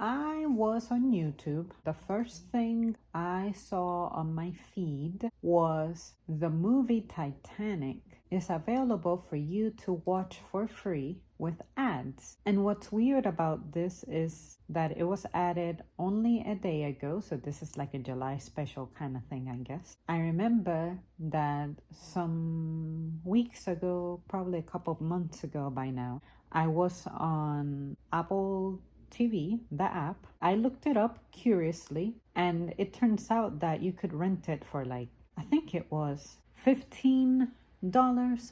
I was on YouTube. The first thing I saw on my feed was the movie Titanic is available for you to watch for free with ads. And what's weird about this is that it was added only a day ago, so this is like a July special kind of thing, I guess. I remember that some weeks ago, probably a couple of months ago by now, I was on Apple TV, the app. I looked it up curiously, and it turns out that you could rent it for like, I think it was $15,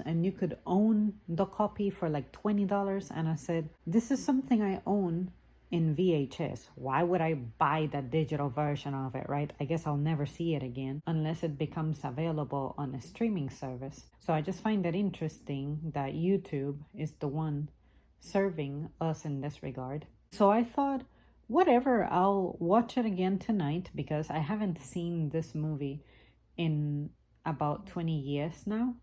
and you could own the copy for like $20. And I said, this is something I own in VHS. Why would I buy the digital version of it, right? I guess I'll never see it again unless it becomes available on a streaming service. So I just find it interesting that YouTube is the one serving us in this regard. So I thought, whatever, I'll watch it again tonight because I haven't seen this movie in about 20 years now,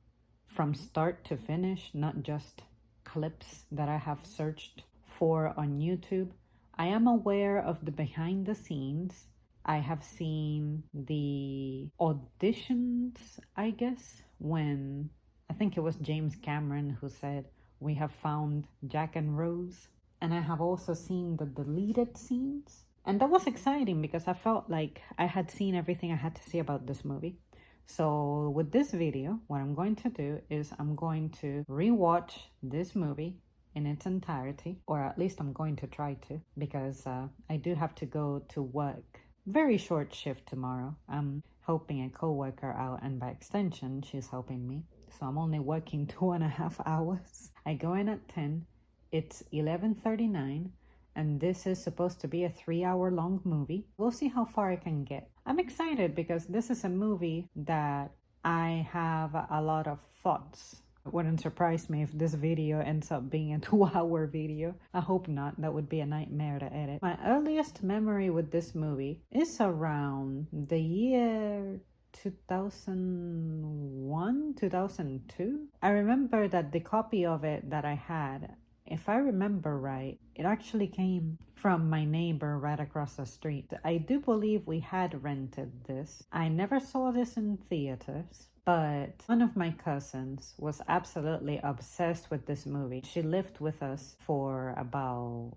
from start to finish, not just clips that I have searched for on YouTube. I am aware of the behind the scenes. I have seen the auditions, I guess, when I think it was James Cameron who said, "We have found Jack and Rose." And I have also seen the deleted scenes. And that was exciting because I felt like I had seen everything I had to see about this movie. So with this video, what I'm going to do is I'm going to rewatch this movie in its entirety, or at least I'm going to try to, because I do have to go to work. Very short shift tomorrow. I'm helping a coworker out, and by extension, she's helping me. So I'm only working 2.5 hours. I go in at 10. It's 11:39, and this is supposed to be a 3-hour long movie. We'll see how far I can get. I'm excited because this is a movie that I have a lot of thoughts. It wouldn't surprise me if this video ends up being a 2-hour video. I hope not. That would be a nightmare to edit. My earliest memory with this movie is around the year 2001, 2002. I remember that the copy of it that I had, if I remember right, it actually came from my neighbor right across the street. I do believe we had rented this. I never saw this in theaters, but one of my cousins was absolutely obsessed with this movie. She lived with us for about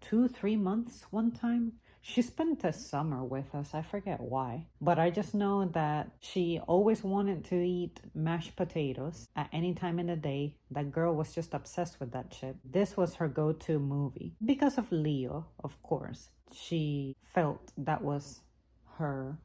2-3 months one time. She spent a summer with us. I forget why. But I just know that she always wanted to eat mashed potatoes at any time in the day. That girl was just obsessed with that shit. This was her go-to movie. Because of Leo, of course. She felt that was her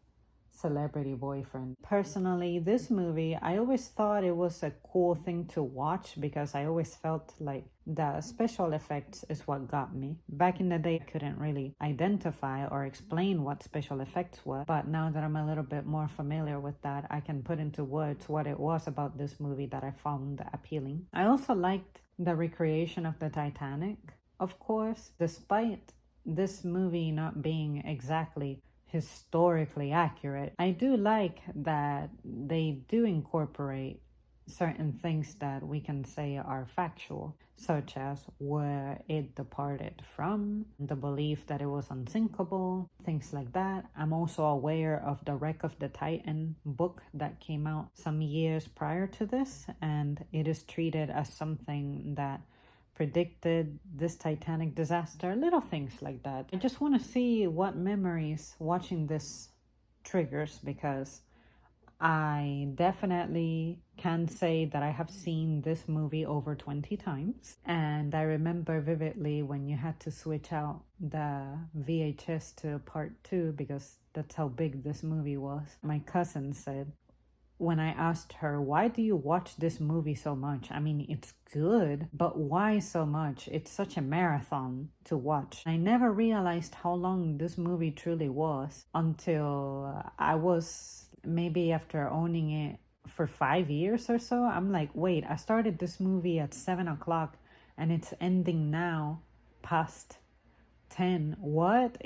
celebrity boyfriend. Personally, this movie, I always thought it was a cool thing to watch because I always felt like the special effects is what got me. Back in the day, I couldn't really identify or explain what special effects were, but now that I'm a little bit more familiar with that, I can put into words what it was about this movie that I found appealing. I also liked the recreation of the Titanic, of course, despite this movie not being exactly historically accurate. I do like that they do incorporate certain things that we can say are factual, such as where it departed from, the belief that it was unsinkable, things like that. I'm also aware of the Wreck of the Titan book that came out some years prior to this, and it is treated as something that predicted this Titanic disaster, little things like that. I just want to see what memories watching this triggers, because I definitely can say that I have seen this movie over 20 times. And I remember vividly when you had to switch out the VHS to part 2 because that's how big this movie was. My cousin said, when I asked her, why do you watch this movie so much? I mean, it's good, but why so much? It's such a marathon to watch. I never realized how long this movie truly was until I was maybe after owning it for 5 years or so. I'm like, wait, I started this movie at 7 o'clock and it's ending now past 10. What?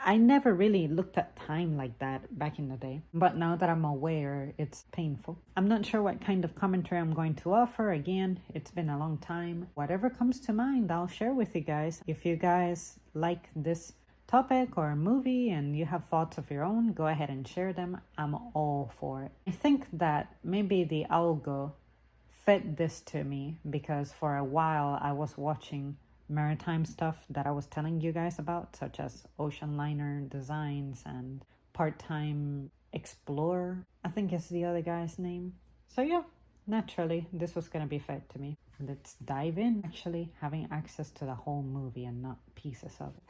I never really looked at time like that back in the day, but now that I'm aware, it's painful. I'm not sure what kind of commentary I'm going to offer. Again, it's been a long time. Whatever comes to mind, I'll share with you guys. If you guys like this topic or a movie and you have thoughts of your own, go ahead and share them. I'm all for it. I think that maybe the algo fit this to me because for a while I was watching maritime stuff that I was telling you guys about, such as ocean liner designs and part-time explorer, I think is the other guy's name. So yeah, naturally this was gonna be fed to me. Let's dive in, actually having access to the whole movie and not pieces of it.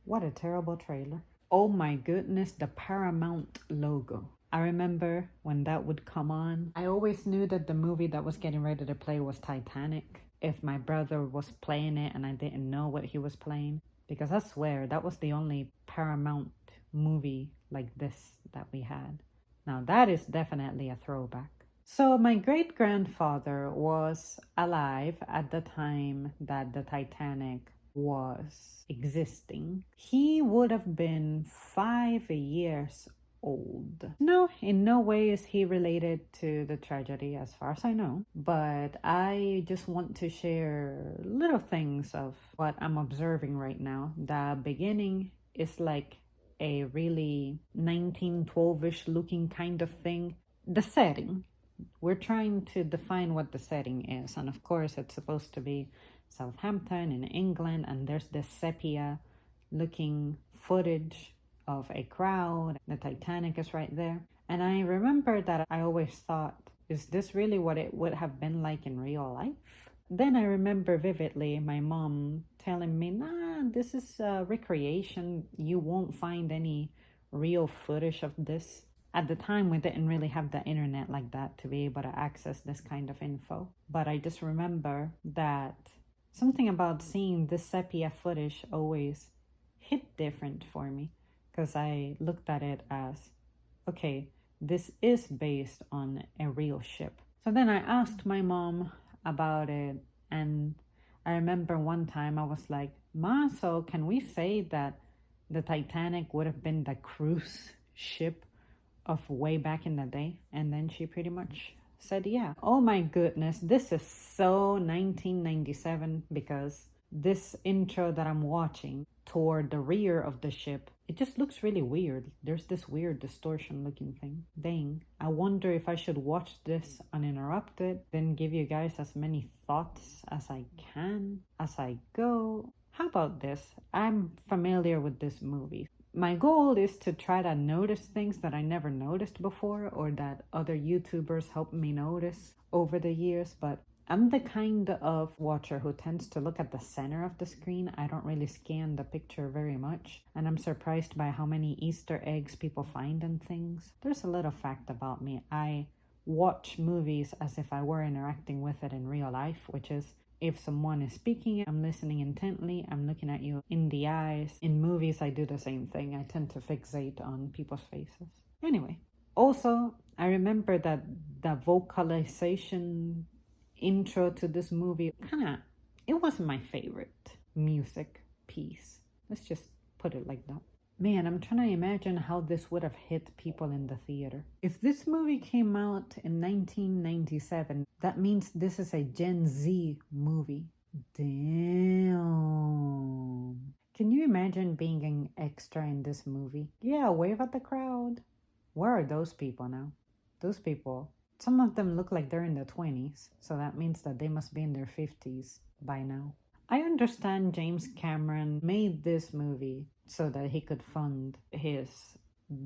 What a terrible trailer. Oh my goodness, the Paramount logo. I remember when that would come on. I always knew that the movie that was getting ready to play was Titanic. If my brother was playing it and I didn't know what he was playing. Because I swear that was the only Paramount movie like this that we had. Now that is definitely a throwback. So my great-grandfather was alive at the time that the Titanic was existing. He would have been 5 years old. No, in no way is he related to the tragedy as far as I know. But I just want to share little things of what I'm observing right now. The beginning is like a really 1912-ish looking kind of thing. The setting. We're trying to define what the setting is. And of course, it's supposed to be Southampton in England. And there's this sepia looking footage of a crowd. The Titanic is right there. And I remember that I always thought, is this really what it would have been like in real life? Then I remember vividly my mom telling me, nah, this is recreation. You won't find any real footage of this. At the time, we didn't really have the internet like that to be able to access this kind of info. But I just remember that something about seeing this sepia footage always hit different for me. Because I looked at it as, okay, this is based on a real ship. So then I asked my mom about it. And I remember one time I was like, Ma, so can we say that the Titanic would have been the cruise ship of way back in the day? And then she pretty much said, yeah. Oh my goodness, this is so 1997 because this intro that I'm watching toward the rear of the ship, it just looks really weird. There's this weird distortion looking thing. Dang, I wonder if I should watch this uninterrupted, then give you guys as many thoughts as I can as I go. How about this? I'm familiar with this movie. My goal is to try to notice things that I never noticed before or that other YouTubers helped me notice over the years, but I'm the kind of watcher who tends to look at the center of the screen. I don't really scan the picture very much, and I'm surprised by how many Easter eggs people find in things. There's a little fact about me. I watch movies as if I were interacting with it in real life, which is if someone is speaking, I'm listening intently, I'm looking at you in the eyes. In movies, I do the same thing. I tend to fixate on people's faces. Anyway, also, I remember that the vocalization intro to this movie, it wasn't my favorite music piece. Let's just put it like that. Man, I'm trying to imagine how this would have hit people in the theater. If this movie came out in 1997, that means this is a Gen Z movie. Damn. Can you imagine being an extra in this movie? Yeah, wave at the crowd. Where are those people now? Those people, some of them look like they're in their 20s, so that means that they must be in their 50s by now. I understand James Cameron made this movie so that he could fund his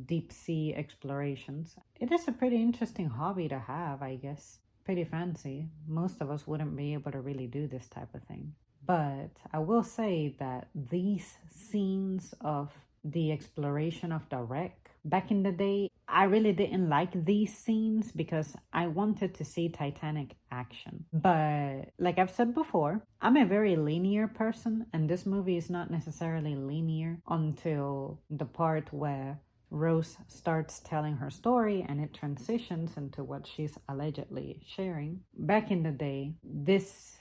deep sea explorations. It is a pretty interesting hobby to have, I guess. Pretty fancy. Most of us wouldn't be able to really do this type of thing. But I will say that these scenes of the exploration of the wreck, back in the day, I really didn't like these scenes because I wanted to see Titanic action. But like I've said before, I'm a very linear person, and this movie is not necessarily linear until the part where Rose starts telling her story and it transitions into what she's allegedly sharing. Back in the day, this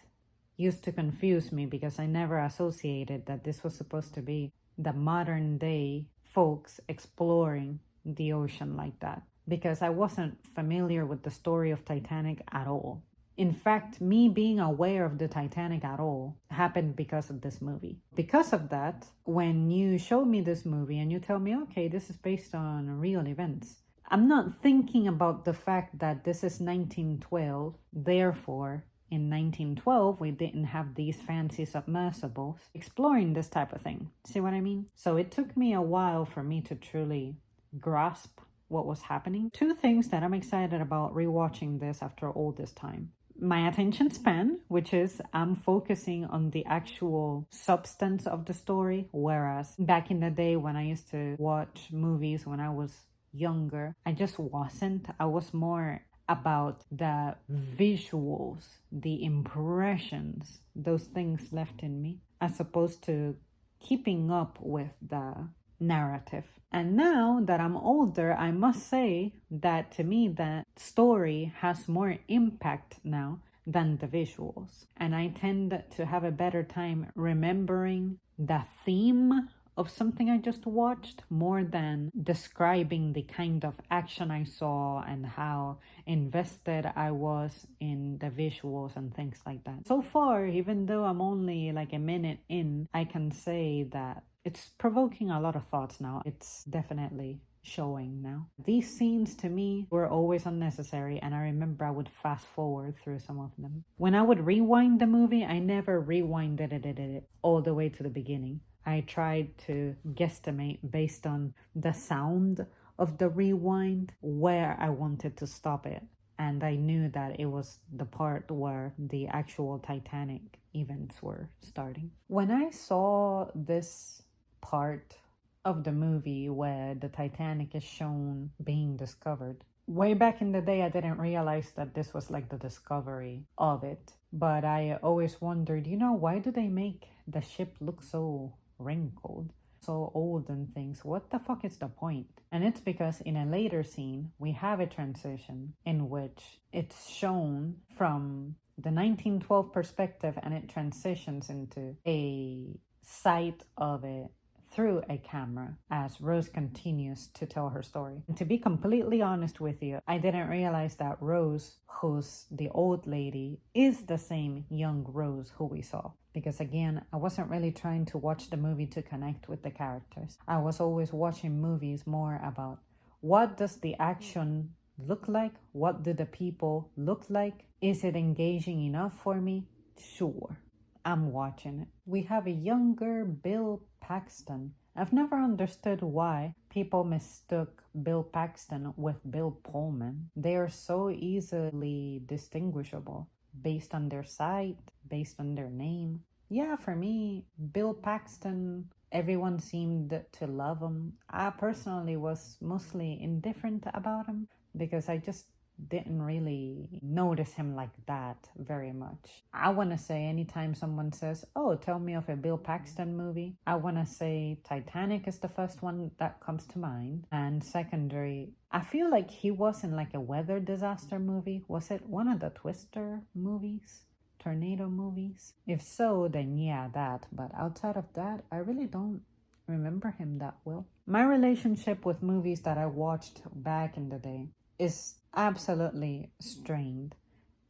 used to confuse me because I never associated that this was supposed to be the modern day folks exploring the ocean like that, because I wasn't familiar with the story of Titanic at all. In fact, me being aware of the Titanic at all happened because of this movie. Because of that, when you show me this movie and you tell me, okay, this is based on real events, I'm not thinking about the fact that this is 1912, therefore, in 1912, we didn't have these fancy submersibles exploring this type of thing. See what I mean? So it took me a while for me to truly grasp what was happening. Two things that I'm excited about rewatching this after all this time. My attention span, which is I'm focusing on the actual substance of the story, whereas back in the day when I used to watch movies when I was younger, I just wasn't. I was more about the visuals, the impressions, those things left in me, as opposed to keeping up with the narrative. And now that I'm older, I must say that to me, that story has more impact now than the visuals. And I tend to have a better time remembering the theme of something I just watched more than describing the kind of action I saw and how invested I was in the visuals and things like that. So far, even though I'm only like a minute in, I can say that it's provoking a lot of thoughts now. It's definitely showing now. These scenes to me were always unnecessary, and I remember I would fast forward through some of them. When I would rewind the movie, I never rewinded it all the way to the beginning. I tried to guesstimate based on the sound of the rewind where I wanted to stop it. And I knew that it was the part where the actual Titanic events were starting. When I saw this part of the movie where the Titanic is shown being discovered, way back in the day, I didn't realize that this was like the discovery of it. But I always wondered, why do they make the ship look so wrinkled, so old and things? What the fuck is the point? And it's because in a later scene, we have a transition in which it's shown from the 1912 perspective and it transitions into a sight of it through a camera as Rose continues to tell her story. And to be completely honest with you, I didn't realize that Rose, who's the old lady, is the same young Rose who we saw. Because again, I wasn't really trying to watch the movie to connect with the characters. I was always watching movies more about what does the action look like? What do the people look like? Is it engaging enough for me? Sure, I'm watching it. We have a younger Bill Paxton. I've never understood why people mistook Bill Paxton with Bill Pullman. They are so easily distinguishable based on their sight, based on their name. Yeah, for me, Bill Paxton, everyone seemed to love him. I personally was mostly indifferent about him because I just didn't really notice him like that very much. I want to say anytime someone says, oh, tell me of a Bill Paxton movie, I want to say Titanic is the first one that comes to mind. And secondary, I feel like he was in like a weather disaster movie. Was it one of the Twister movies? Tornado movies? If so, then yeah, that. But outside of that, I really don't remember him that well. My relationship with movies that I watched back in the day is absolutely strained.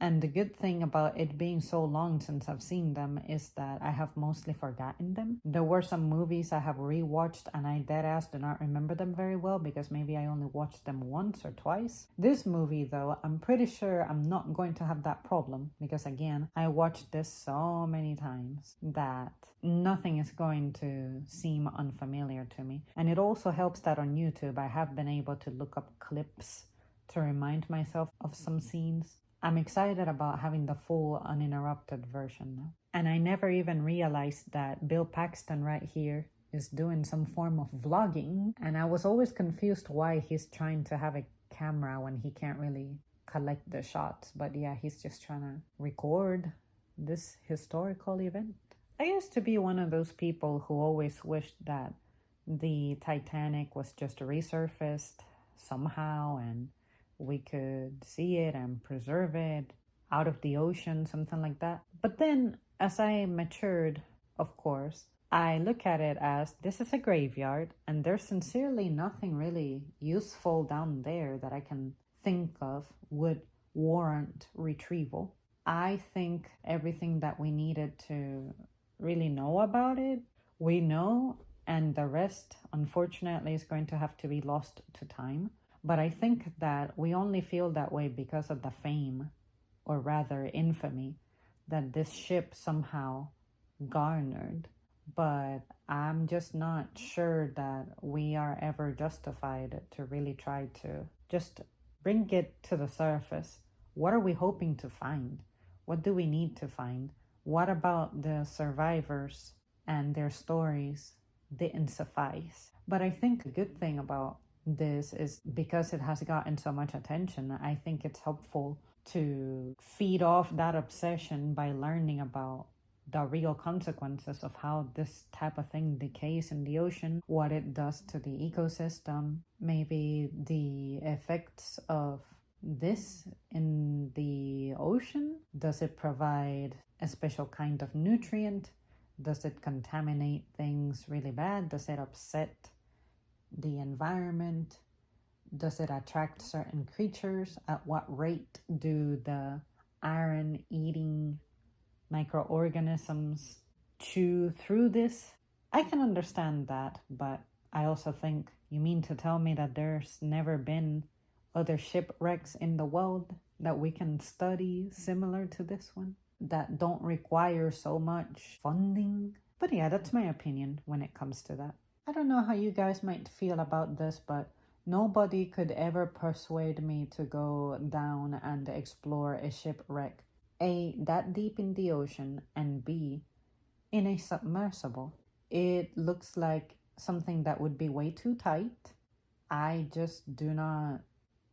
And the good thing about it being so long since I've seen them is that I have mostly forgotten them. There were some movies I have rewatched and I deadass do not remember them very well because maybe I only watched them once or twice. This movie though, I'm pretty sure I'm not going to have that problem because again, I watched this so many times that nothing is going to seem unfamiliar to me. And it also helps that on YouTube I have been able to look up clips to remind myself of some scenes. I'm excited about having the full uninterrupted version now. And I never even realized that Bill Paxton right here is doing some form of vlogging. And I was always confused why he's trying to have a camera when he can't really collect the shots. But yeah, he's just trying to record this historical event. I used to be one of those people who always wished that the Titanic was just resurfaced somehow and we could see it and preserve it out of the ocean, something like that. But then as I matured, of course, I look at it as this is a graveyard and there's sincerely nothing really useful down there that I can think of would warrant retrieval. I think everything that we needed to really know about it, we know, and the rest, unfortunately, is going to have to be lost to time. But I think that we only feel that way because of the fame, or rather infamy, that this ship somehow garnered. But I'm just not sure that we are ever justified to really try to just bring it to the surface. What are we hoping to find? What do we need to find? What about the survivors and their stories didn't suffice? But I think a good thing about this is because it has gotten so much attention, I think it's helpful to feed off that obsession by learning about the real consequences of how this type of thing decays in the ocean, what it does to the ecosystem, maybe the effects of this in the ocean. Does it provide a special kind of nutrient? Does it contaminate things really bad? Does it upset the environment? Does it attract certain creatures? At what rate do the iron eating microorganisms chew through this? I can understand that, but I also think you mean to tell me that there's never been other shipwrecks in the world that we can study similar to this one that don't require so much funding? But yeah, that's my opinion when it comes to that. I don't know how you guys might feel about this, but nobody could ever persuade me to go down and explore a shipwreck, A, that deep in the ocean, and B, in a submersible. It looks like something that would be way too tight. I just do not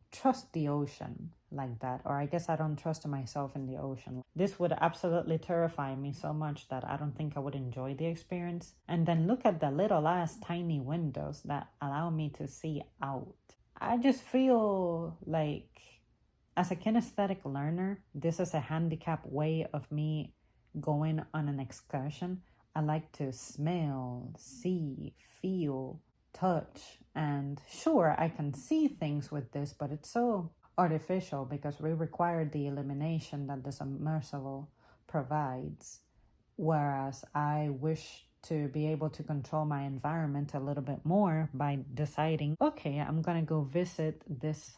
trust the ocean like that, or I guess I don't trust myself in the ocean. This would absolutely terrify me so much that I don't think I would enjoy the experience. And then look at the little ass tiny windows that allow me to see out. I just feel like, as a kinesthetic learner, this is a handicap way of me going on an excursion. I like to smell, see, feel, touch, and sure, I can see things with this, but it's so artificial because we require the illumination that the submersible provides. Whereas I wish to be able to control my environment a little bit more by deciding, okay, I'm gonna go visit this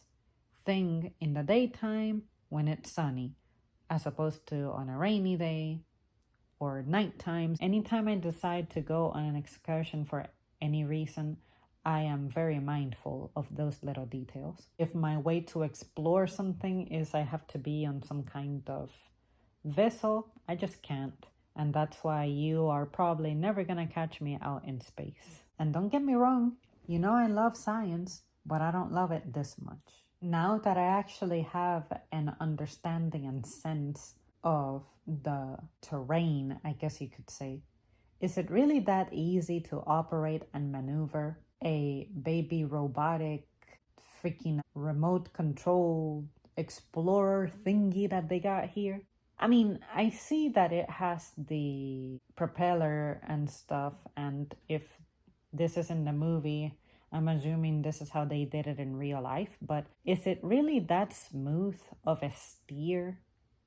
thing in the daytime when it's sunny, as opposed to on a rainy day or nighttime. Anytime I decide to go on an excursion for any reason, I am very mindful of those little details. If my way to explore something is I have to be on some kind of vessel, I just can't. And that's why you are probably never gonna catch me out in space. And don't get me wrong, you know I love science, but I don't love it this much. Now that I actually have an understanding and sense of the terrain, I guess you could say, is it really that easy to operate and maneuver a baby robotic freaking remote control explorer thingy that they got here? I mean, I see that it has the propeller and stuff, and if this is in the movie, I'm assuming this is how they did it in real life, but is it really that smooth of a steer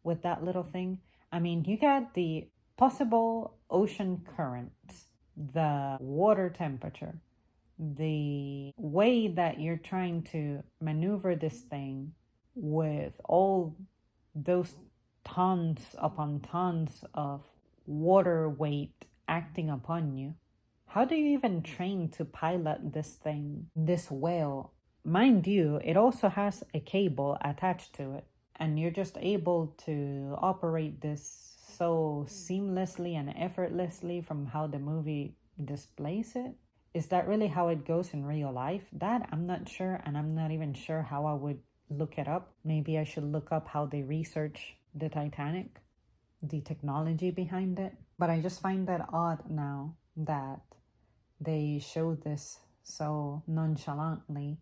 with that little thing? I mean, you got the possible ocean currents, the water temperature, the way that you're trying to maneuver this thing with all those tons upon tons of water weight acting upon you. How do you even train to pilot this thing this well? Mind you, it also has a cable attached to it, and you're just able to operate this so seamlessly and effortlessly from how the movie displays it. Is that really how it goes in real life? That I'm not sure, and I'm not even sure how I would look it up. Maybe I should look up how they research the Titanic, the technology behind it. But I just find that odd now that they show this so nonchalantly.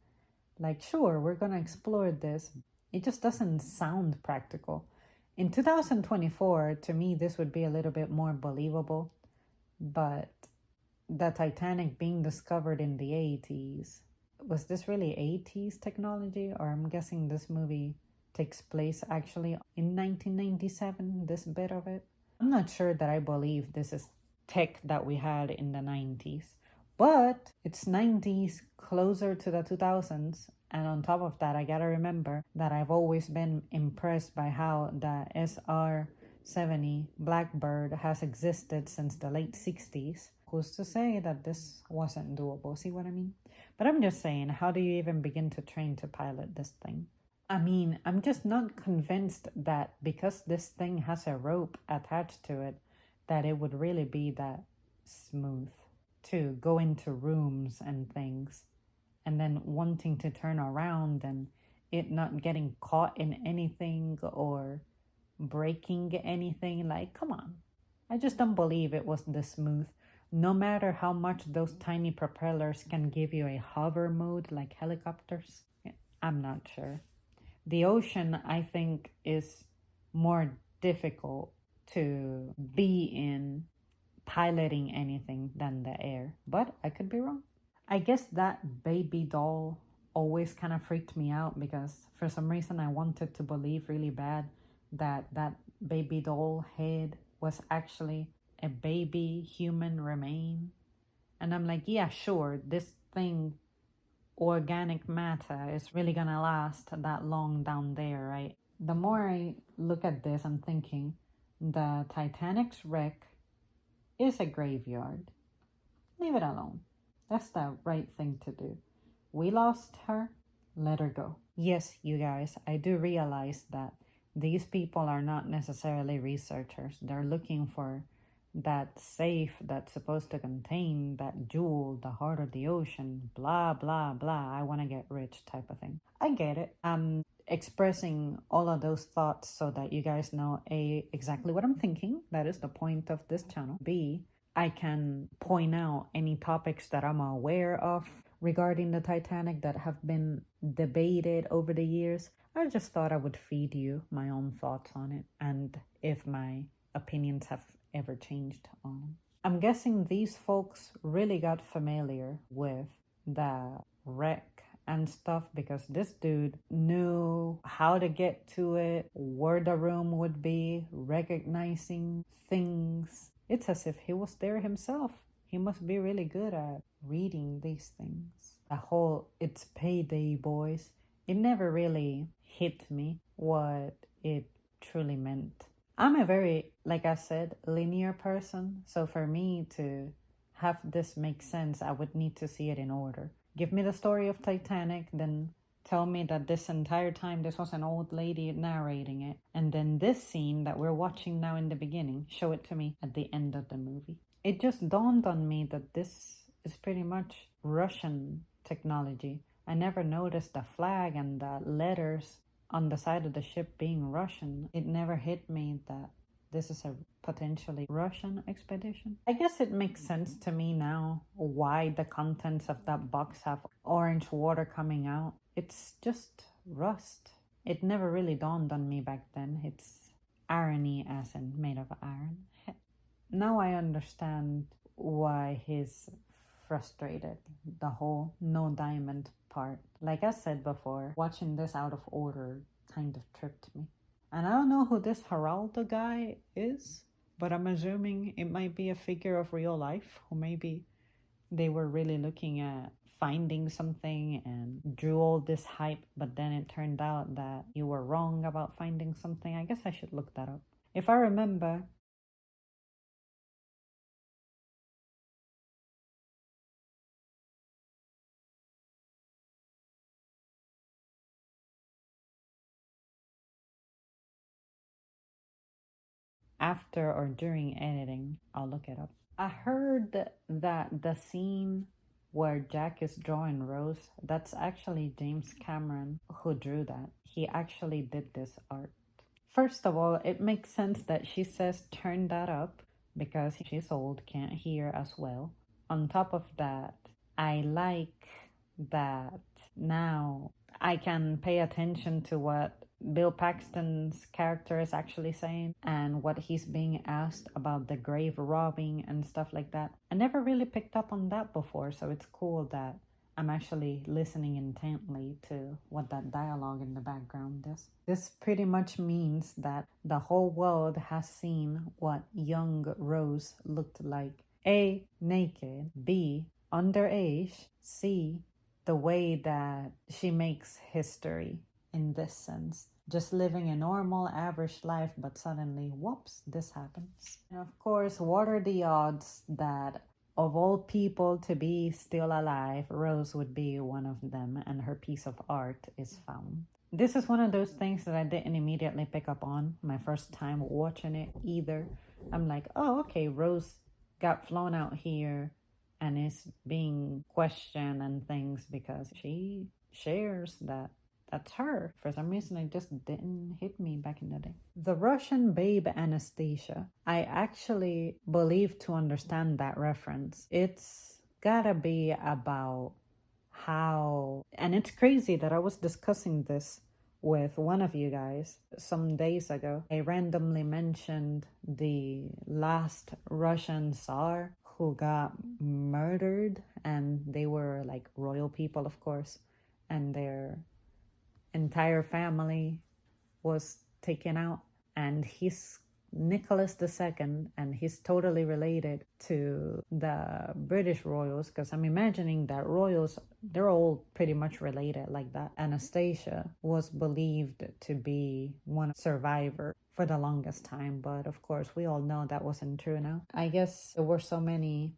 Like, sure, we're gonna explore this. It just doesn't sound practical. In 2024, to me, this would be a little bit more believable. But the Titanic being discovered in the 80s, was this really 80s technology? Or I'm guessing this movie takes place actually in 1997, this bit of it. I'm not sure that I believe this is tech that we had in the 90s, but it's 90s closer to the 2000s. And on top of that, I gotta remember that I've always been impressed by how the SR-70 Blackbird has existed since the late 60s. Who's to say that this wasn't doable? See what I mean? But I'm just saying, how do you even begin to train to pilot this thing? I mean, I'm just not convinced that because this thing has a rope attached to it, that it would really be that smooth to go into rooms and things, and then wanting to turn around and it not getting caught in anything or breaking anything. Like, come on. I just don't believe it was this smooth. No matter how much those tiny propellers can give you a hover mode like helicopters, I'm not sure. The ocean, I think, is more difficult to be in piloting anything than the air, but I could be wrong. I guess that baby doll always kind of freaked me out because for some reason I wanted to believe really bad that that baby doll head was actually a baby human remain. And I'm like, yeah, sure, this thing, organic matter, is really gonna last that long down there, right? The more I look at this, I'm thinking the Titanic's wreck is a graveyard. Leave it alone. That's the right thing to do. We lost her, let her go. Yes, you guys, I do realize that these people are not necessarily researchers. They're looking for that safe that's supposed to contain that jewel, the heart of the ocean, blah, blah, blah. I want to get rich type of thing. I get it. I'm expressing all of those thoughts so that you guys know A, exactly what I'm thinking. That is the point of this channel. B, I can point out any topics that I'm aware of regarding the Titanic that have been debated over the years. I just thought I would feed you my own thoughts on it and if my opinions have ever changed on them. I'm guessing these folks really got familiar with the wreck and stuff because this dude knew how to get to it, where the room would be, recognizing things. It's as if he was there himself. He must be really good at reading these things. The whole "it's payday, boys," it never really hit me what it truly meant. I'm a very, like I said, linear person. So for me to have this make sense, I would need to see it in order. Give me the story of Titanic, then tell me that this entire time this was an old lady narrating it. And then this scene that we're watching now in the beginning, show it to me at the end of the movie. It just dawned on me that this is pretty much Russian technology. I never noticed the flag and the letters on the side of the ship being Russian. It never hit me that this is a potentially Russian expedition. I guess it makes sense to me now why the contents of that box have orange water coming out. It's just rust. It never really dawned on me back then. It's irony as in made of iron. Now I understand why he's frustrated. The whole no diamond part. Like I said before, watching this out of order kind of tripped me. And I don't know who this Geraldo guy is, but I'm assuming it might be a figure of real life who maybe they were really looking at finding something and drew all this hype, but then it turned out that you were wrong about finding something. I guess I should look that up. If I remember, after or during editing, I'll look it up. I heard that the scene where Jack is drawing Rose, that's actually James Cameron who drew that. He actually did this art. First of all, it makes sense that she says turn that up because she's old, can't hear as well. On top of that, I like that now I can pay attention to what Bill Paxton's character is actually saying and what he's being asked about the grave robbing and stuff like that. I never really picked up on that before, so it's cool that I'm actually listening intently to what that dialogue in the background is. This pretty much means that the whole world has seen what young Rose looked like. A, naked. B, underage. C, the way that she makes history in this sense. Just living a normal, average life, but suddenly, whoops, this happens. And of course, what are the odds that of all people to be still alive, Rose would be one of them, and her piece of art is found. This is one of those things that I didn't immediately pick up on my first time watching it either. I'm like, oh, okay, Rose got flown out here and is being questioned and things because she shares that that's her. For some reason, it just didn't hit me back in the day. The Russian babe Anastasia, I actually believe to understand that reference. It's gotta be about how, and it's crazy that I was discussing this with one of you guys some days ago. I randomly mentioned the last Russian Tsar who got murdered, and they were like royal people, of course, and their entire family was taken out, and he's Nicholas II, and he's totally related to the British royals, because I'm imagining that royals, they're all pretty much related like that. Anastasia was believed to be one survivor for the longest time, but of course we all know that wasn't true now. I guess there were so many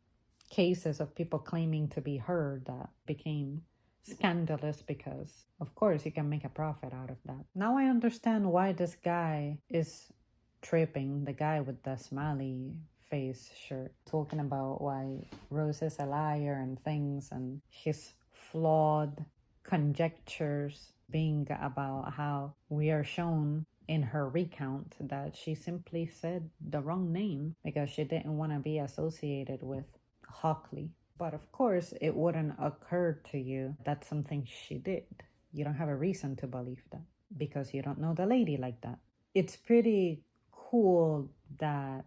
cases of people claiming to be her that became scandalous because, of course, you can make a profit out of that. Now I understand why this guy is tripping, the guy with the smiley face shirt, talking about why Rose is a liar and things, and his flawed conjectures being about how we are shown in her recount that she simply said the wrong name because she didn't want to be associated with Hockley. But of course, it wouldn't occur to you that's something she did. You don't have a reason to believe that because you don't know the lady like that. It's pretty cool that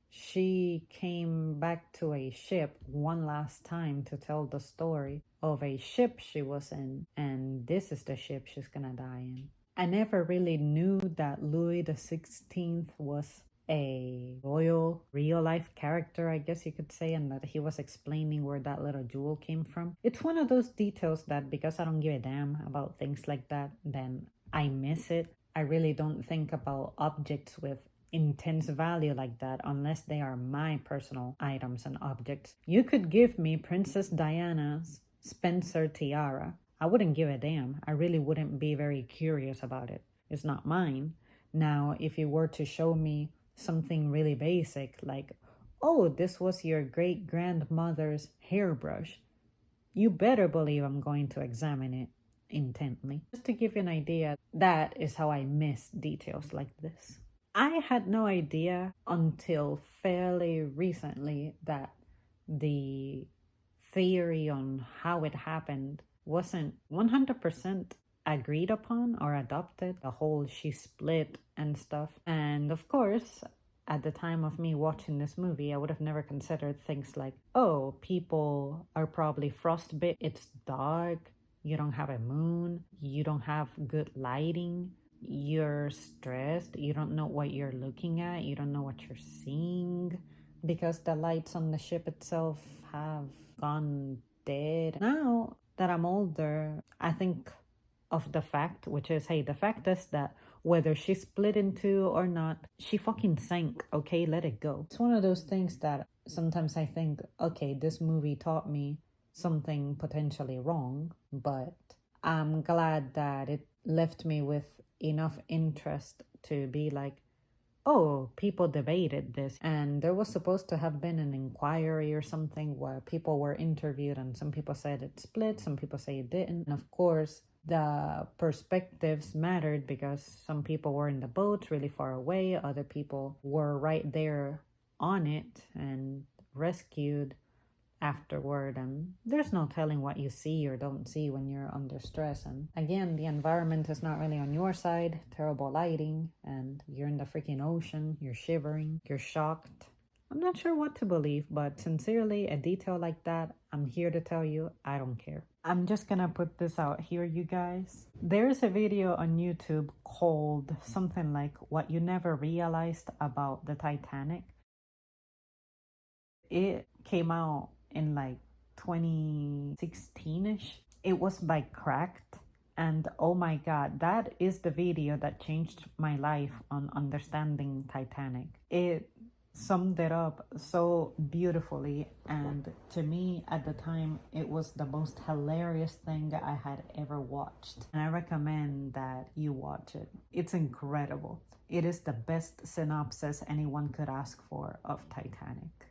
she came back to a ship one last time to tell the story of a ship she was in, and this is the ship she's gonna die in. I never really knew that Louis XVI was a royal real life character, I guess you could say, and that he was explaining where that little jewel came from. It's one of those details that because I don't give a damn about things like that, then I miss it. I really don't think about objects with intense value like that unless they are my personal items and objects. You could give me Princess Diana's Spencer tiara. I wouldn't give a damn. I really wouldn't be very curious about it. It's not mine. Now, if you were to show me something really basic like, oh, this was your great grandmother's hairbrush, you better believe I'm going to examine it intently. Just to give you an idea, that is how I miss details like this. I had no idea until fairly recently that the theory on how it happened wasn't 100% agreed upon or adopted. The whole she split and stuff. And of course, at the time of me watching this movie, I would have never considered things like, oh, people are probably frostbite, it's dark, you don't have a moon, you don't have good lighting, you're stressed, you don't know what you're looking at, you don't know what you're seeing, because the lights on the ship itself have gone dead. Now that I'm older, I think of the fact, which is, hey, the fact is that whether she split in two or not, she fucking sank, okay? Let it go. It's one of those things that sometimes I think, okay, this movie taught me something potentially wrong, but I'm glad that it left me with enough interest to be like, oh, people debated this, and there was supposed to have been an inquiry or something where people were interviewed, and some people said it split, some people say it didn't. And of course, the perspectives mattered because some people were in the boat really far away, other people were right there on it and rescued afterward, and there's no telling what you see or don't see when you're under stress. And again, the environment is not really on your side. Terrible lighting, and you're in the freaking ocean, you're shivering, you're shocked. I'm not sure what to believe, but sincerely, a detail like that, I'm here to tell you, I don't care. I'm just gonna put this out here, you guys. There's a video on YouTube called something like What You Never Realized About the Titanic. It came out in like 2016-ish. It was by Cracked. And oh my God, that is the video that changed my life on understanding Titanic. It summed it up so beautifully, and to me at the time it was the most hilarious thing I had ever watched, and I recommend that you watch it. It's incredible. It is the best synopsis anyone could ask for of Titanic.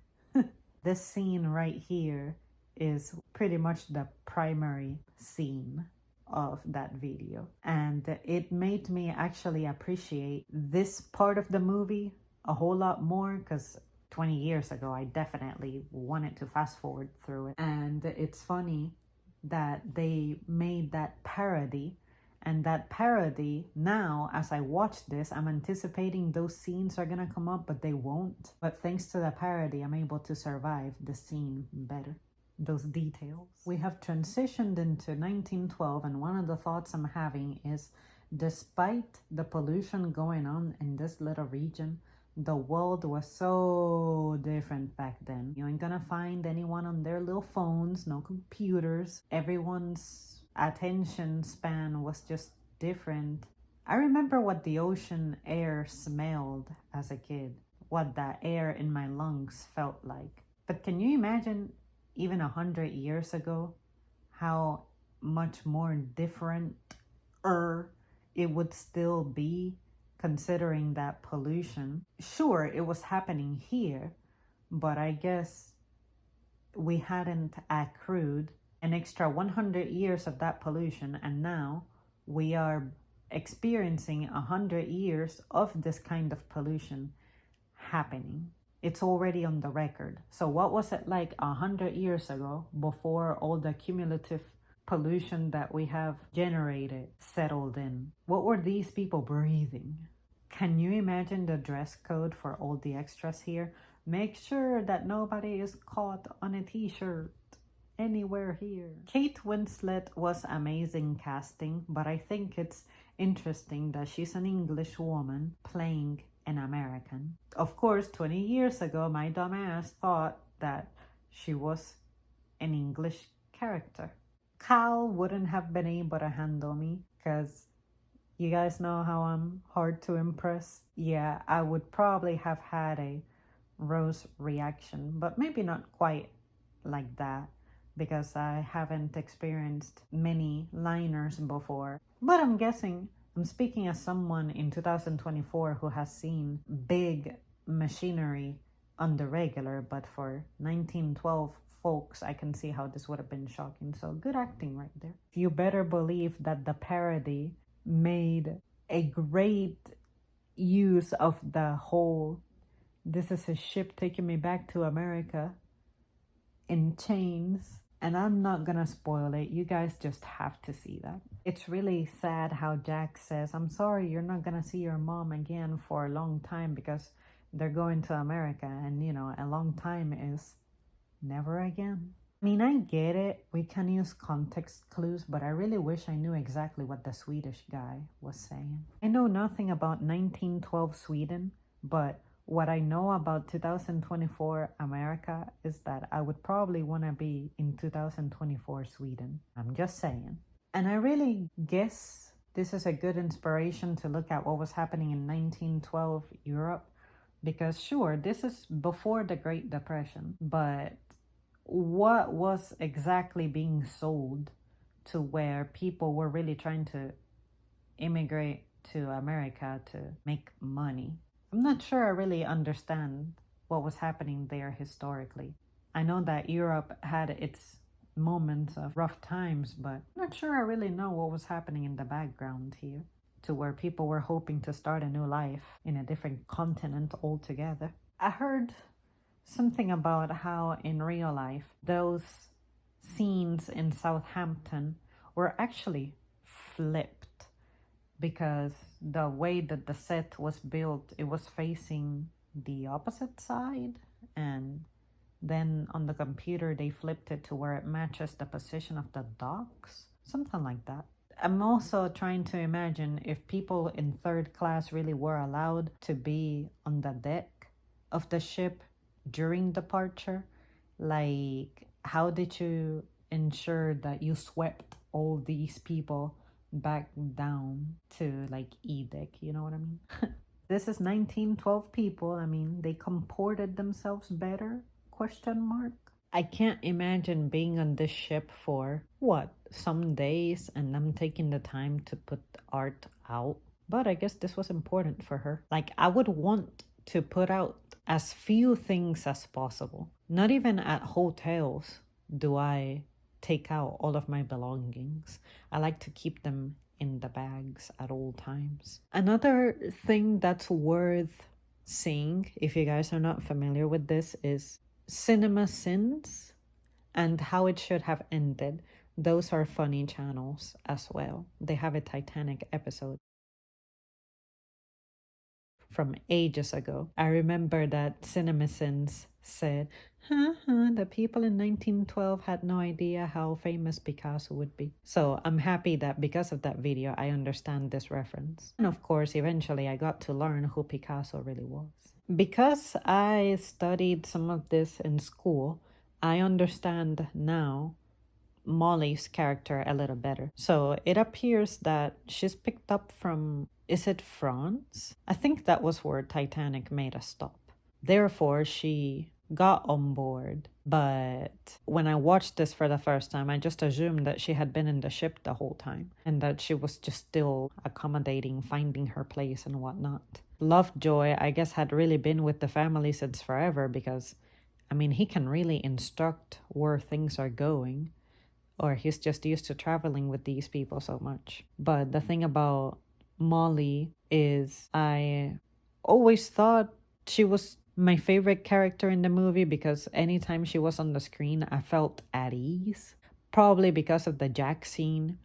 This scene right here is pretty much the primary scene of that video, and it made me actually appreciate this part of the movie a whole lot more, because 20 years ago I definitely wanted to fast forward through it. And it's funny that they made that parody, and that parody, now as I watch this, I'm anticipating those scenes are gonna come up, but they won't. But thanks to the parody, I'm able to survive the scene better, those details. We have transitioned into 1912, and one of the thoughts I'm having is, despite the pollution going on in this little region, the world was so different back then. You ain't gonna find anyone on their little phones, no computers. Everyone's attention span was just different. I remember what the ocean air smelled as a kid, what that air in my lungs felt like. But can you imagine even 100 years ago how much more different it would still be, considering that pollution? Sure, it was happening here, but I guess we hadn't accrued an extra 100 years of that pollution, and now we are experiencing 100 years of this kind of pollution happening. It's already on the record. So what was it like 100 years ago, before all the cumulative pollution that we have generated settled in? What were these people breathing? Can you imagine the dress code for all the extras here? Make sure that nobody is caught on a t-shirt anywhere here. Kate Winslet was amazing casting, but I think it's interesting that she's an English woman playing an American. Of course, 20 years ago, my dumbass thought that she was an English character. Cal wouldn't have been able to handle me, because you guys know how I'm hard to impress. Yeah, I would probably have had a Rose reaction, but maybe not quite like that, because I haven't experienced many liners before. But I'm guessing, I'm speaking as someone in 2024 who has seen big machinery on the regular, but for 1912 folks, I can see how this would have been shocking. So good acting right there. You better believe that the parody made a great use of the whole, this is a ship taking me back to America in chains. And I'm not gonna spoil it. You guys just have to see that. It's really sad how Jack says, I'm sorry, you're not gonna see your mom again for a long time, because they're going to America. And you know, a long time is never again. I mean, I get it. We can use context clues, but I really wish I knew exactly what the Swedish guy was saying. I know nothing about 1912 Sweden, but what I know about 2024 America is that I would probably want to be in 2024 Sweden. I'm just saying. And I really guess this is a good inspiration to look at what was happening in 1912 Europe, because sure, this is before the Great Depression, but what was exactly being sold to where people were really trying to immigrate to America to make money? I'm not sure I really understand what was happening there historically. I know that Europe had its moments of rough times, but I'm not sure I really know what was happening in the background here, to where people were hoping to start a new life in a different continent altogether. I heard something about how in real life those scenes in Southampton were actually flipped, because the way that the set was built, it was facing the opposite side. and then on the computer they flipped it to where it matches the position of the docks, something like that. I'm also trying to imagine if people in third class really were allowed to be on the deck of the ship during departure. Like, how did you ensure that you swept all these people back down to like E deck? You know what I mean? This is 1912 people. I mean, they comported themselves better? Question mark. I can't imagine being on this ship for what, some days, and them taking the time to put art out. But I guess this was important for her. Like, I would want to put out as few things as possible. Not even at hotels do I take out all of my belongings. I like to keep them in the bags at all times. Another thing that's worth seeing, if you guys are not familiar with this, is Cinema Sins and How It Should Have Ended. Those are funny channels as well. They have a Titanic episode from ages ago. I remember that CinemaSins said, the people in 1912 had no idea how famous Picasso would be. So I'm happy that because of that video, I understand this reference. And of course, eventually I got to learn who Picasso really was. Because I studied some of this in school, I understand now Molly's character a little better. So it appears that she's picked up from, is it France? I think that was where Titanic made a stop. Therefore, she got on board. But when I watched this for the first time, I just assumed that she had been in the ship the whole time and that she was just still accommodating, finding her place and whatnot. Lovejoy, I guess, had really been with the family since forever because, I mean, he can really instruct where things are going. Or he's just used to traveling with these people so much. But the thing about Molly is I always thought she was my favorite character in the movie because anytime she was on the screen, I felt at ease. Probably because of the Jack scene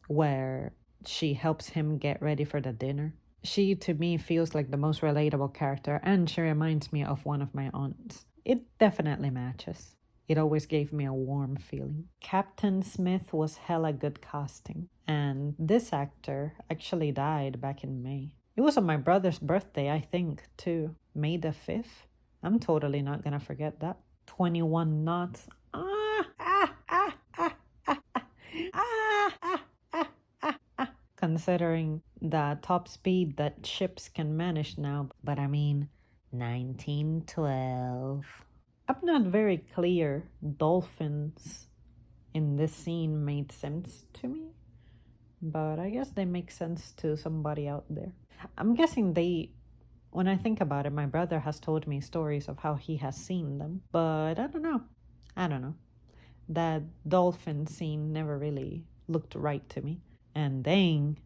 where she helps him get ready for the dinner. She, to me, feels like the most relatable character, and she reminds me of one of my aunts. It definitely matches. It always gave me a warm feeling. Captain Smith was hella good casting. And this actor actually died back in May. It was on my brother's birthday, I think, too. May the 5th. I'm totally not gonna forget that. 21 knots. Considering the top speed that ships can manage now. But I mean, 1912. I'm not very clear. Dolphins in this scene made sense to me, but I guess they make sense to somebody out there. I'm guessing when I think about it, my brother has told me stories of how he has seen them, but I don't know. That dolphin scene never really looked right to me. And dang,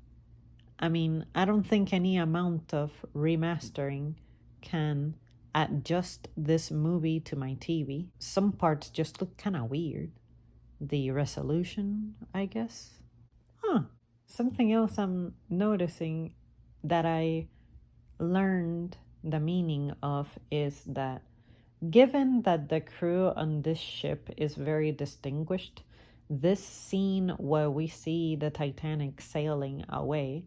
I mean, I don't think any amount of remastering can adjust this movie to my TV. Some parts just look kind of weird. The resolution, I guess. Something else I'm noticing that I learned the meaning of is that given that the crew on this ship is very distinguished, this scene where we see the Titanic sailing away,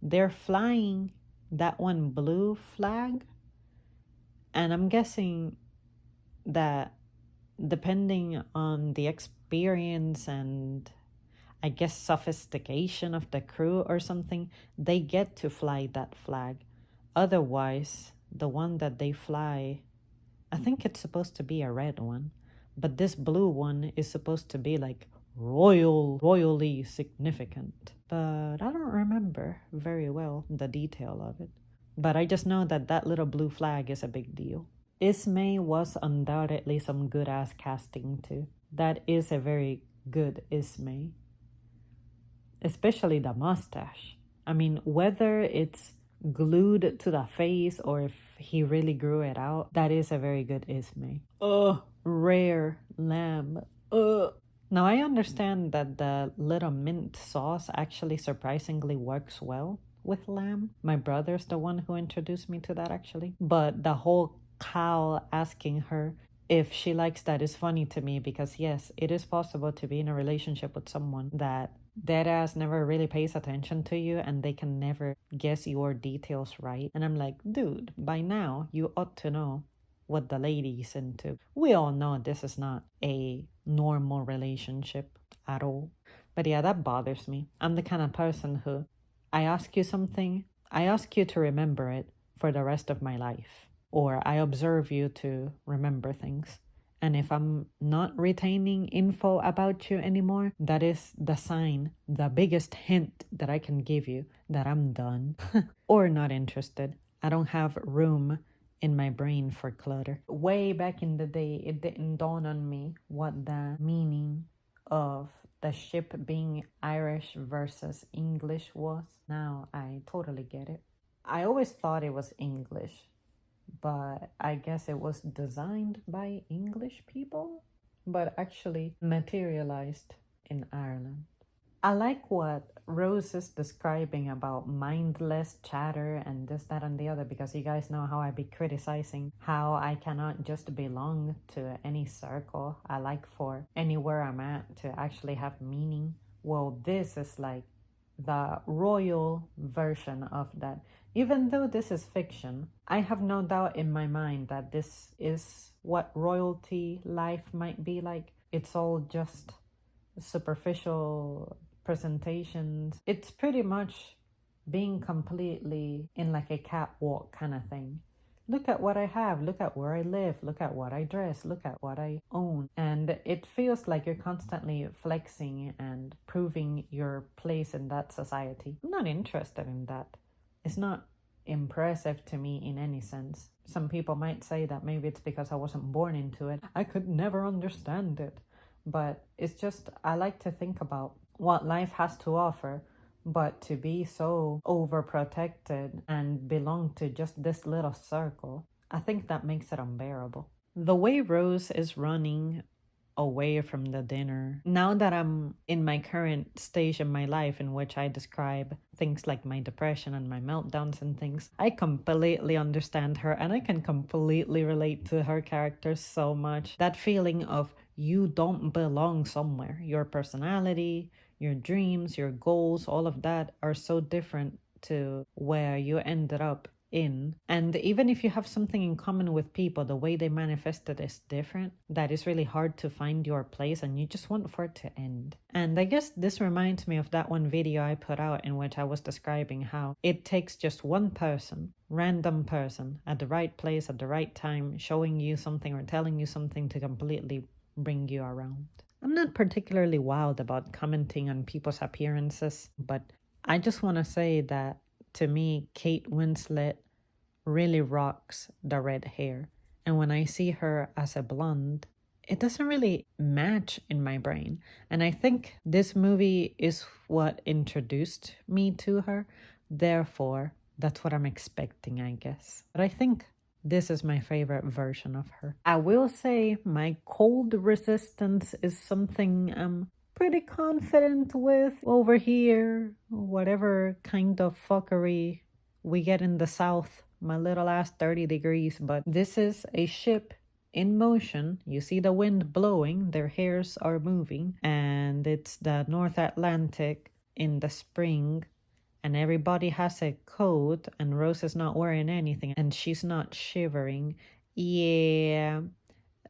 they're flying that one blue flag. And I'm guessing that depending on the experience and I guess sophistication of the crew or something, they get to fly that flag. Otherwise, the one that they fly, I think it's supposed to be a red one, but this blue one is supposed to be like royally significant. But I don't remember very well the detail of it. But I just know that that little blue flag is a big deal. Ismay was undoubtedly some good-ass casting too. That is a very good Ismay. Especially the mustache. I mean, whether it's glued to the face or if he really grew it out, that is a very good Ismay. Rare lamb. Now I understand that the little mint sauce actually surprisingly works well with lamb. My brother's the one who introduced me to that actually. But the whole Cal asking her if she likes that is funny to me because, yes, it is possible to be in a relationship with someone that dead ass never really pays attention to you and they can never guess your details right. And I'm like, dude, by now you ought to know what the lady's into. We all know this is not a normal relationship at all. But yeah, that bothers me. I'm the kind of person who I ask you something, I ask you to remember it for the rest of my life. Or I observe you to remember things. And if I'm not retaining info about you anymore, that is the sign, the biggest hint that I can give you that I'm done or not interested. I don't have room in my brain for clutter. Way back in the day, it didn't dawn on me what the meaning of the ship being Irish versus English was. Now I totally get it. I always thought it was English, but I guess it was designed by English people, but actually materialized in Ireland. I like what Rose is describing about mindless chatter and this, that, and the other, because you guys know how I be criticizing how I cannot just belong to any circle. I like for anywhere I'm at to actually have meaning. Well, this is like the royal version of that. Even though this is fiction, I have no doubt in my mind that this is what royalty life might be like. It's all just superficial presentations. It's pretty much being completely in like a catwalk kind of thing. Look at what I have, look at where I live, look at what I dress, look at what I own. And it feels like you're constantly flexing and proving your place in that society. I'm not interested in that. It's not impressive to me in any sense. Some people might say that maybe it's because I wasn't born into it. I could never understand it. But it's just, I like to think about what life has to offer, but to be so overprotected and belong to just this little circle, I think that makes it unbearable. The way Rose is running away from the dinner, now that I'm in my current stage in my life in which I describe things like my depression and my meltdowns and things, I completely understand her and I can completely relate to her character so much. That feeling of you don't belong somewhere. Your personality, your dreams, your goals, all of that are so different to where you ended up in. And even if you have something in common with people, the way they manifest it is different. That is really hard to find your place and you just want for it to end. And I guess this reminds me of that one video I put out in which I was describing how it takes just one person, random person, at the right place at the right time, showing you something or telling you something to completely bring you around. I'm not particularly wild about commenting on people's appearances, but I just want to say that to me, Kate Winslet really rocks the red hair. And when I see her as a blonde, it doesn't really match in my brain. And I think this movie is what introduced me to her. Therefore, that's what I'm expecting, I guess. But I think this is my favorite version of her. I will say my cold resistance is something I'm pretty confident with over here. Whatever kind of fuckery we get in the South, my little ass 30 degrees. But this is a ship in motion. You see the wind blowing, their hairs are moving, and it's the North Atlantic in the spring. And everybody has a coat, and Rose is not wearing anything, and she's not shivering. Yeah,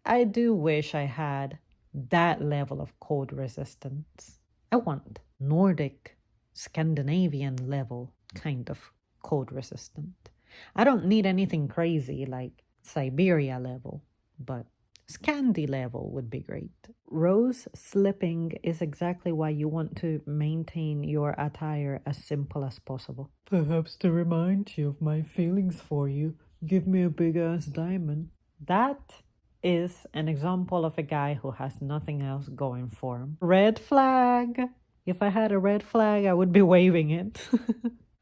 I do wish I had that level of cold resistance. I want Nordic, Scandinavian level kind of cold resistant. I don't need anything crazy like Siberia level, but Scandi level would be great. Rose slipping is exactly why you want to maintain your attire as simple as possible. Perhaps to remind you of my feelings for you, give me a big ass diamond. That is an example of a guy who has nothing else going for him. Red flag. If I had a red flag, I would be waving it.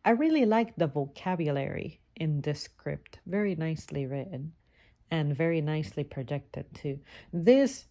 I really like the vocabulary in this script. Very nicely written. And very nicely projected too. This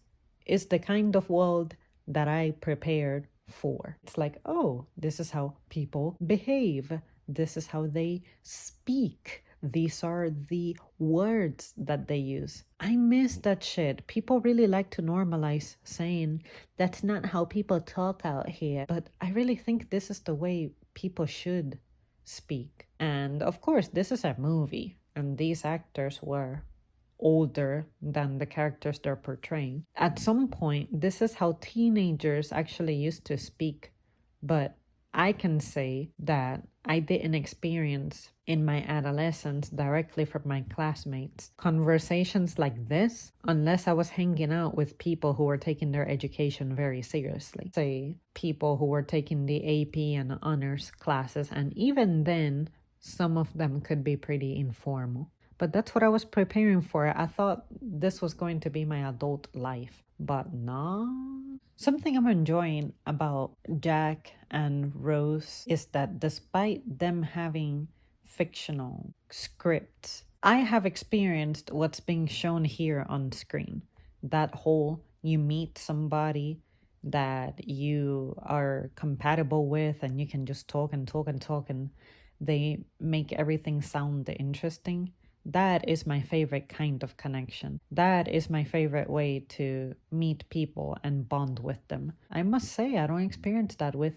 is the kind of world that I prepared for. It's like, oh, this is how people behave. This is how they speak. these are the words that they use. I miss that shit. People really like to normalize saying that's not how people talk out here. But I really think this is the way people should speak. And of course, this is a movie, and these actors were older than the characters they're portraying. At some point, this is how teenagers actually used to speak. But I can say that I didn't experience in my adolescence directly from my classmates conversations like this unless I was hanging out with people who were taking their education very seriously. Say, people who were taking the AP and honors classes, and even then, some of them could be pretty informal. But that's what I was preparing for. I thought this was going to be my adult life, but nah. Something I'm enjoying about Jack and Rose is that despite them having fictional scripts, I have experienced what's being shown here on screen. That whole you meet somebody that you are compatible with and you can just talk and talk and talk and they make everything sound interesting. That is my favorite kind of connection. That is my favorite way to meet people and bond with them. I must say, I don't experience that with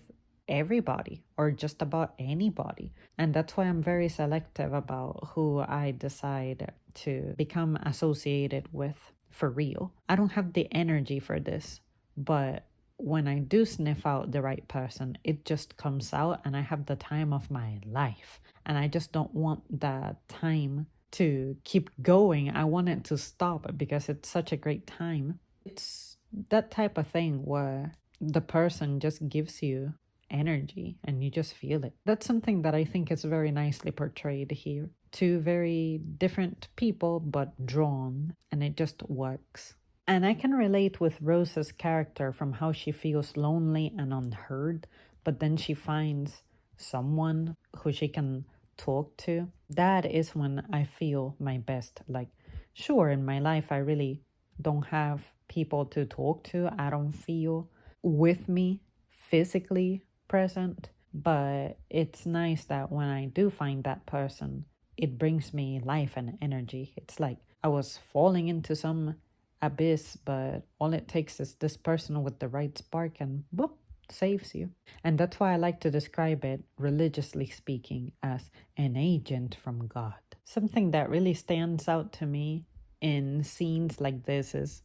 everybody or just about anybody. And that's why I'm very selective about who I decide to become associated with for real. I don't have the energy for this, but when I do sniff out the right person, it just comes out and I have the time of my life. And I just don't want that time to keep going. I want it to stop because it's such a great time. It's that type of thing where the person just gives you energy and you just feel it. That's something that I think is very nicely portrayed here. Two very different people but drawn, and it just works. And I can relate with Rose's character from how she feels lonely and unheard, but then she finds someone who she can talk to. That is when I feel my best. Like, sure, in my life, I really don't have people to talk to. I don't feel with me physically present, but it's nice that when I do find that person, it brings me life and energy. It's like I was falling into some abyss, but all it takes is this person with the right spark and boop, saves you. And that's why I like to describe it, religiously speaking, as an agent from God. Something that really stands out to me in scenes like this is,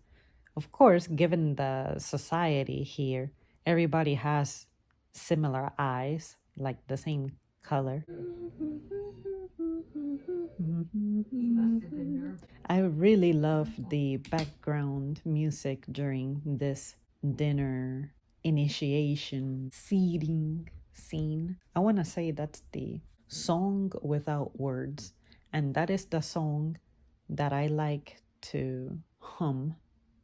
of course, given the society here, everybody has similar eyes, like the same color. I really love the background music during this dinner initiation seating scene. I want to say that's the song without words, and that is the song that I like to hum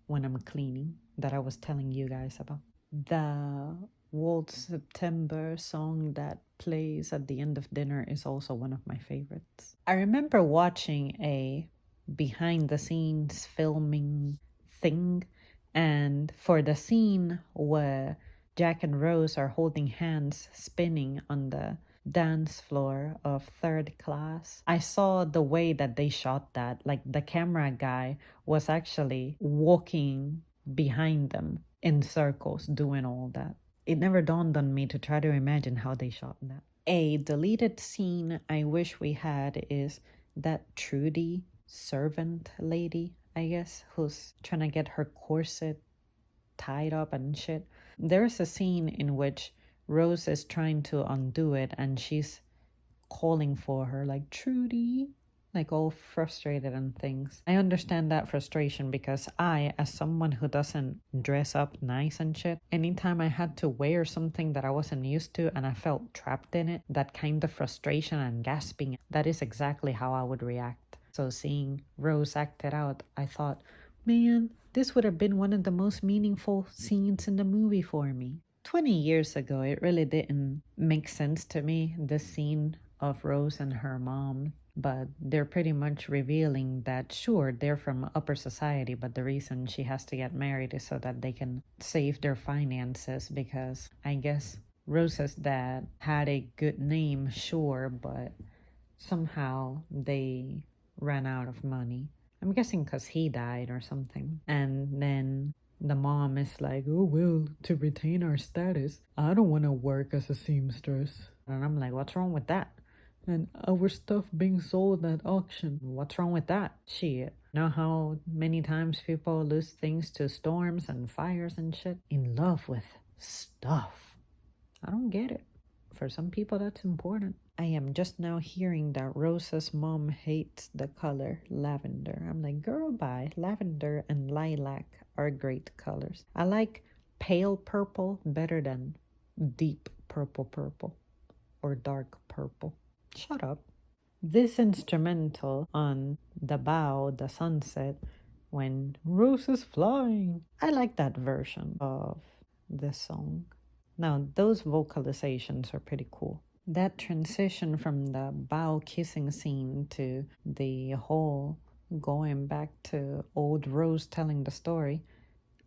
when I'm cleaning, that I was telling you guys about. The Walt September song that plays at the end of dinner is also one of my favorites. I remember watching a behind the scenes filming thing, and for the scene where Jack and Rose are holding hands spinning on the dance floor of third class, I saw the way that they shot that. Like, the camera guy was actually walking behind them in circles doing all that. It never dawned on me to try to imagine how they shot that. A deleted scene I wish we had is that Trudy servant lady, I guess, who's trying to get her corset tied up and shit. There's a scene in which Rose is trying to undo it and she's calling for her, like, Trudy, like all frustrated and things. I understand that frustration because I, as someone who doesn't dress up nice and shit, anytime I had to wear something that I wasn't used to and I felt trapped in it, that kind of frustration and gasping, that is exactly how I would react. So seeing Rose act it out, I thought, man, this would have been one of the most meaningful scenes in the movie for me. 20 years ago, it really didn't make sense to me, this scene of Rose and her mom, but they're pretty much revealing that, sure, they're from upper society, but the reason she has to get married is so that they can save their finances, because I guess Rose's dad had a good name, sure, but somehow they ran out of money. I'm guessing because he died or something. And then the mom is like, oh, well, to retain our status, I don't want to work as a seamstress. And I'm like, what's wrong with that? And our stuff being sold at auction. What's wrong with that? Shit. Know how many times people lose things to storms and fires and shit? In love with stuff. I don't get it. For some people, that's important. I am just now hearing that Rosa's mom hates the color lavender. I'm like, girl, bye. Lavender and lilac are great colors. I like pale purple better than deep purple or dark purple. Shut up. This instrumental on the bow, the sunset, when Rose is flying. I like that version of the song. Now, those vocalizations are pretty cool. That transition from the bow kissing scene to the whole going back to old Rose telling the story,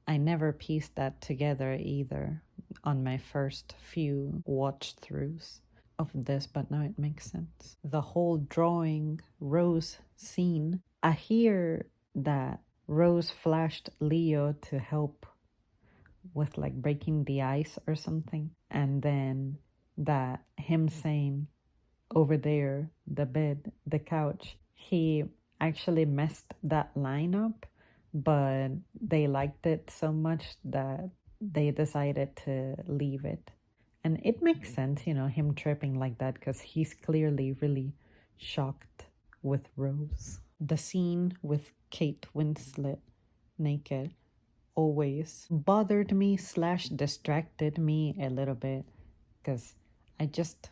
I never pieced that together either on my first few watch throughs of this, but now it makes sense. The whole drawing Rose scene, I hear that Rose flashed Leo to help with like breaking the ice or something, and then that him saying over there, the bed, the couch, he actually messed that line up, but they liked it so much that they decided to leave it. And it makes sense, you know, him tripping like that, because he's clearly really shocked with Rose. The scene with Kate Winslet naked always bothered me / distracted me a little bit, because I just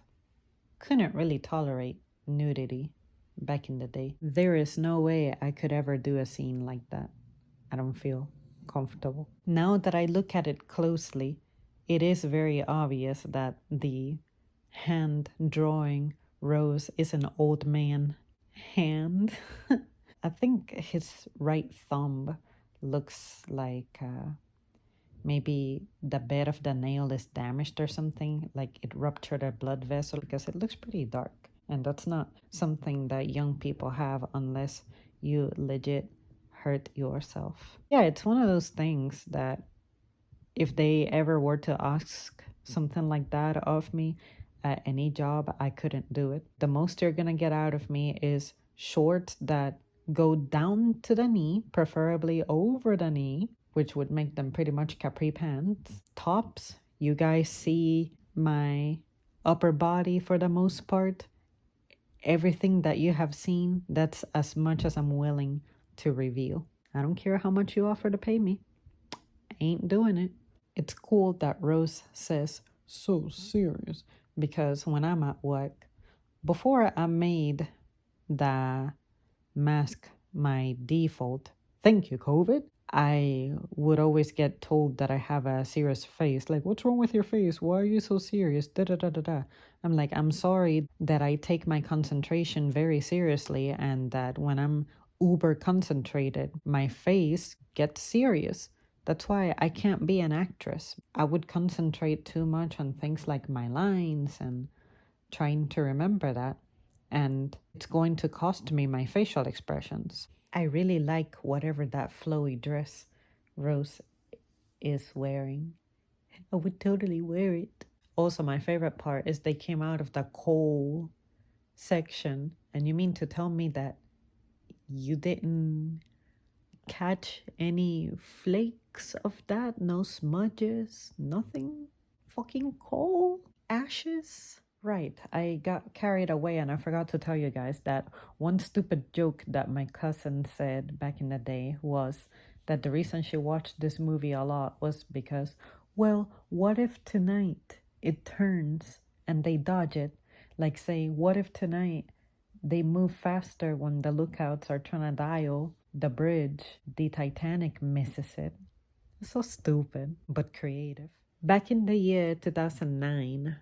couldn't really tolerate nudity back in the day. There is no way I could ever do a scene like that. I don't feel comfortable. Now that I look at it closely, it is very obvious that the hand drawing Rose is an old man hand. I think his right thumb looks like maybe the bed of the nail is damaged or something, like it ruptured a blood vessel, because it looks pretty dark. And that's not something that young people have unless you legit hurt yourself. Yeah, it's one of those things that if they ever were to ask something like that of me at any job, I couldn't do it. The most you're gonna get out of me is shorts that go down to the knee, preferably over the knee, which would make them pretty much capri pants. Tops, you guys see my upper body for the most part. Everything that you have seen, that's as much as I'm willing to reveal. I don't care how much you offer to pay me. I ain't doing it. It's cool that Rose says, so serious, because when I'm at work, before I made the mask my default, thank you, COVID, I would always get told that I have a serious face. Like, what's wrong with your face? Why are you so serious? Da da da da da. I'm like, I'm sorry that I take my concentration very seriously, and that when I'm uber concentrated, my face gets serious. That's why I can't be an actress. I would concentrate too much on things like my lines and trying to remember that, and it's going to cost me my facial expressions. I really like whatever that flowy dress Rose is wearing. I would totally wear it. Also, my favorite part is they came out of the coal section, and you mean to tell me that you didn't catch any flakes of that? No smudges? Nothing? Fucking coal? Ashes? Right, I got carried away and I forgot to tell you guys that one stupid joke that my cousin said back in the day was that the reason she watched this movie a lot was because, well, what if tonight it turns and they dodge it? Like, say, what if tonight they move faster when the lookouts are trying to dial the bridge? The Titanic misses it. So stupid, but creative. Back in the year 2009,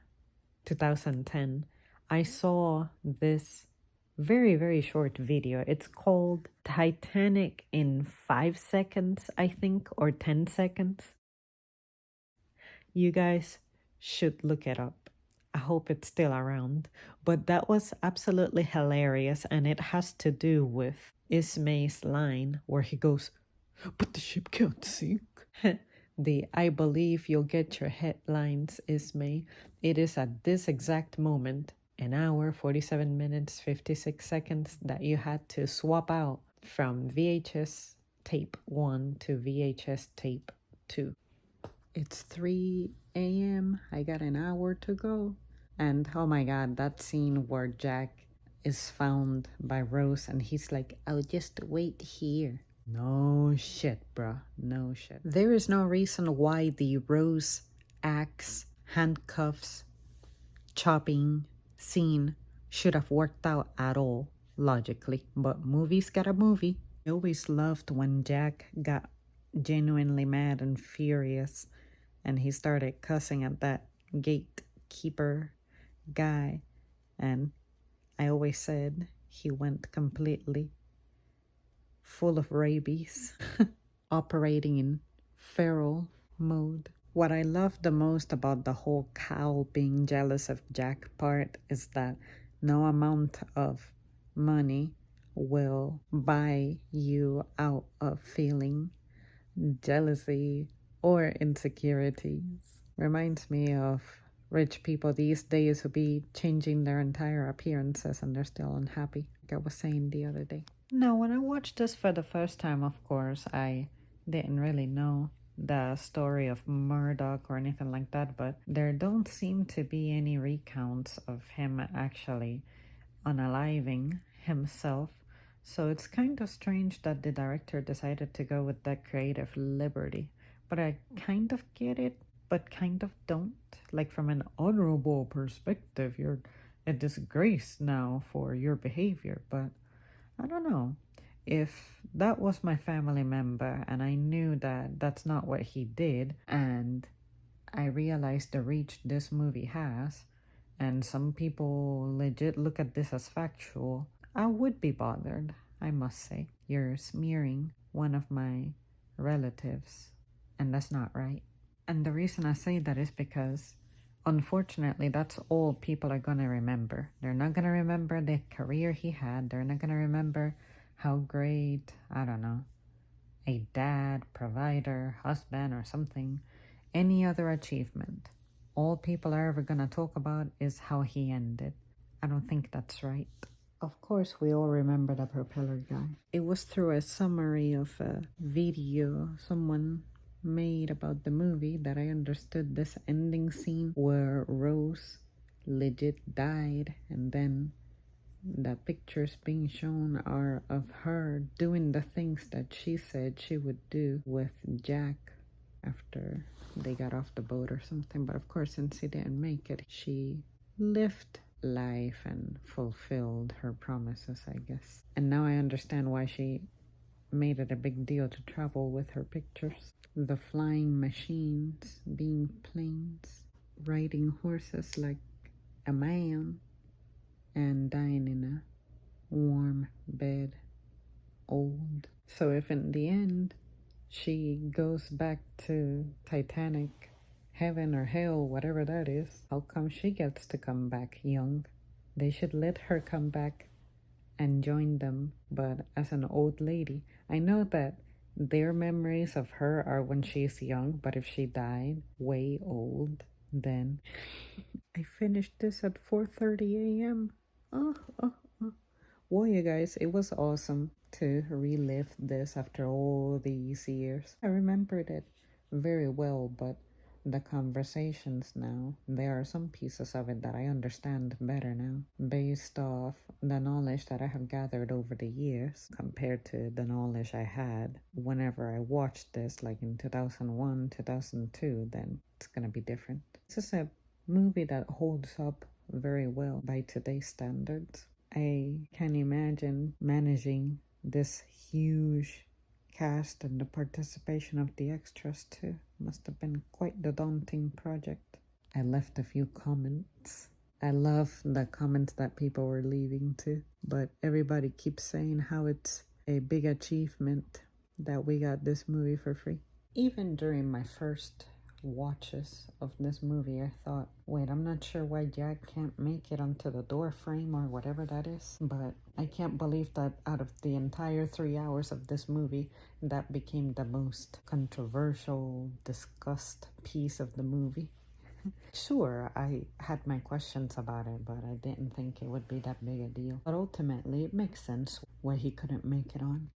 2010, I saw this very, very short video. It's called Titanic in 5 seconds, I think, or 10 seconds. You guys should look it up. I hope it's still around. But that was absolutely hilarious, and it has to do with Ismay's line where he goes, "But the ship can't sink." The "I believe you'll get your headlines, Ismay." It is at this exact moment, an hour, 47 minutes, 56 seconds, that you had to swap out from VHS tape 1 to VHS tape 2. It's 3 a.m. I got an hour to go. And oh my god, that scene where Jack is found by Rose and he's like, "I'll just wait here." No shit, bruh. No shit. There is no reason why the Rose axe, handcuffs, chopping scene should have worked out at all, logically. But movies got a movie. I always loved when Jack got genuinely mad and furious and he started cussing at that gatekeeper guy. And I always said he went completely full of rabies, operating in feral mode. What I love the most about the whole Cal being jealous of Jack part is that no amount of money will buy you out of feeling jealousy or insecurities. Reminds me of rich people these days who be changing their entire appearances and they're still unhappy, like I was saying the other day. No, when I watched this for the first time, of course, I didn't really know the story of Murdoch or anything like that, but there don't seem to be any recounts of him actually unaliving himself. So it's kind of strange that the director decided to go with that creative liberty. But I kind of get it, but kind of don't. Like, from an honorable perspective, you're a disgrace now for your behavior, but I don't know. If that was my family member and I knew that that's not what he did, and I realized the reach this movie has, and some people legit look at this as factual, I would be bothered, I must say. You're smearing one of my relatives, and that's not right. And the reason I say that is because, unfortunately, that's all people are going to remember. They're not going to remember the career he had. They're not going to remember how great, I don't know, a dad, provider, husband, or something, any other achievement. All people are ever going to talk about is how he ended. I don't think that's right. Of course, we all remember the propeller guy. It was through a summary of a video someone made about the movie that I understood this ending scene where Rose legit died, and then the pictures being shown are of her doing the things that she said she would do with Jack after they got off the boat or something. But of course, since he didn't make it, she lived life and fulfilled her promises, I guess. And now I understand why she made it a big deal to travel with her pictures. The flying machines being planes, riding horses like a man, and dying in a warm bed, old. So if in the end she goes back to Titanic, heaven or hell, whatever that is, how come she gets to come back young? They should let her come back and join them, but as an old lady. I know that their memories of her are when she's young, but if she died way old, then I finished this at 4:30 a.m. Oh, oh, oh. Well, you guys, it was awesome to relive this after all these years. I remembered it very well, but the conversations now, there are some pieces of it that I understand better now, based off the knowledge that I have gathered over the years compared to the knowledge I had whenever I watched this, like in 2001, 2002, then it's gonna be different. This is a movie that holds up very well by today's standards. I can imagine managing this huge cast and the participation of the extras too. Must have been quite the daunting project. I left a few comments. I love the comments that people were leaving too, but everybody keeps saying how it's a big achievement that we got this movie for free. Even during my first watches of this movie, I thought, wait, I'm not sure why Jack can't make it onto the door frame or whatever that is, but I can't believe that out of the entire 3 hours of this movie, that became the most controversial, discussed piece of the movie. Sure, I had my questions about it, but I didn't think it would be that big a deal. But ultimately, it makes sense why he couldn't make it on.